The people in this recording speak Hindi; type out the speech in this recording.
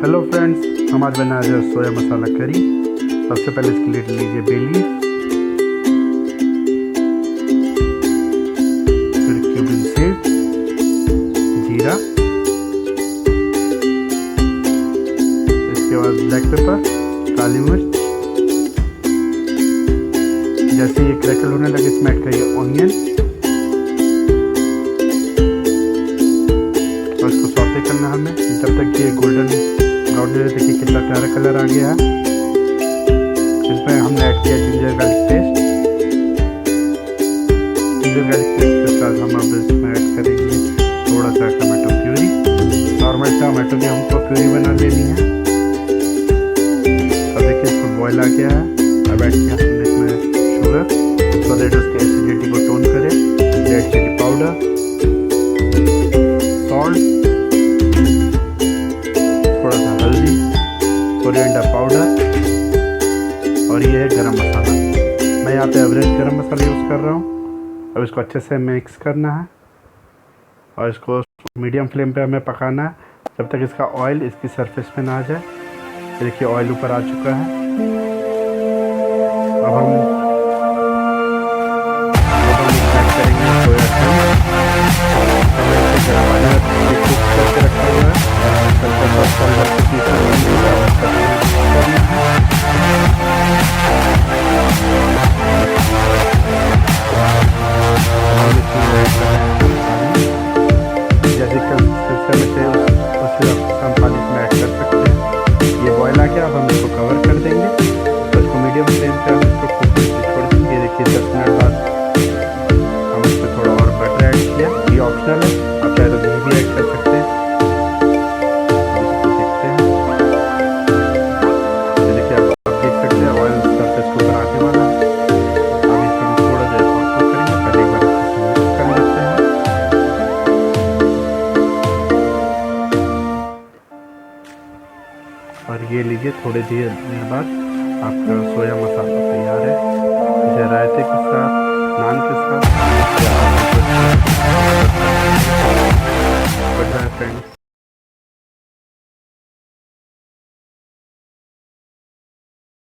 हेलो फ्रेंड्स, हम आज बना रहे हैं सोया मसाला करी। सबसे पहले इसके लिए लीजिए बे लीफ, फिर क्यूमिन सीड, जीरा, इसके बाद ब्लैक पेपर, काली मिर्च। जैसे ये क्रैकल होने लगे इसमें ऐड करिए ऑनियन और इसको सौते करना हमें जब तक ये गोल्डन ब्राउन। देखिए कितना प्यारा कलर आ गया है। इसमें हमने ऐड किया ginger garlic paste. Ginger garlic paste के साथ हम अब इसमें ऐड करेंगे थोड़ा सा टमाटो प्यूरी। नॉर्मल टमाटो की हमको प्यूरी बना लेनी है। अब देखिए इसको बॉयल आ गया है। अब ऐड किया हमने इसमें शुगर सो दैट उसके एसिडिटी को टोन करे। रेड चिली पाउडर, सॉल्ट, थोड़ा सा हल्दी, कोरिएंडर पाउडर और ये है गरम मसाला। मैं यहाँ पे एवरेज गरम मसाला यूज़ कर रहा हूँ। अब इसको अच्छे से मिक्स करना है और इसको मीडियम फ्लेम पे हमें पकाना है जब तक इसका ऑयल इसकी सरफेस पे ना आ जाए। देखिए ऑयल ऊपर आ चुका है। अब हम करेंगे सोया चंक्स। गरम पानी में कुक करके रखा हुआ है। जैसे कंसिस्टेंसी में उस हम पानी इसमें ऐड कर सकते हैं। ये बॉयल आ गया। अब हम इसको कवर कर देंगे तो इसको मीडियम फ्लेम पे हम इसको कुक करके छोड़ देंगे। देखिए 10 मिनट बाद हम इसमें थोड़ा और बटर ऐड किया। ये ऑप्शनल है, आप चाहे तो घी भी ऐड कर सकते हैं। देखते हैं, देखिए आप देख सकते हैं ऑयल सरफेस के ऊपर आने वाला है। अब इसको हम थोड़ा देर और कुक करेंगे। पहले एक बार मिक्स कर लेते हैं। और ये लीजिए थोड़ी देर बाद आपका सोया मसाला तैयार है। इसे रायते के साथ, नान के साथ या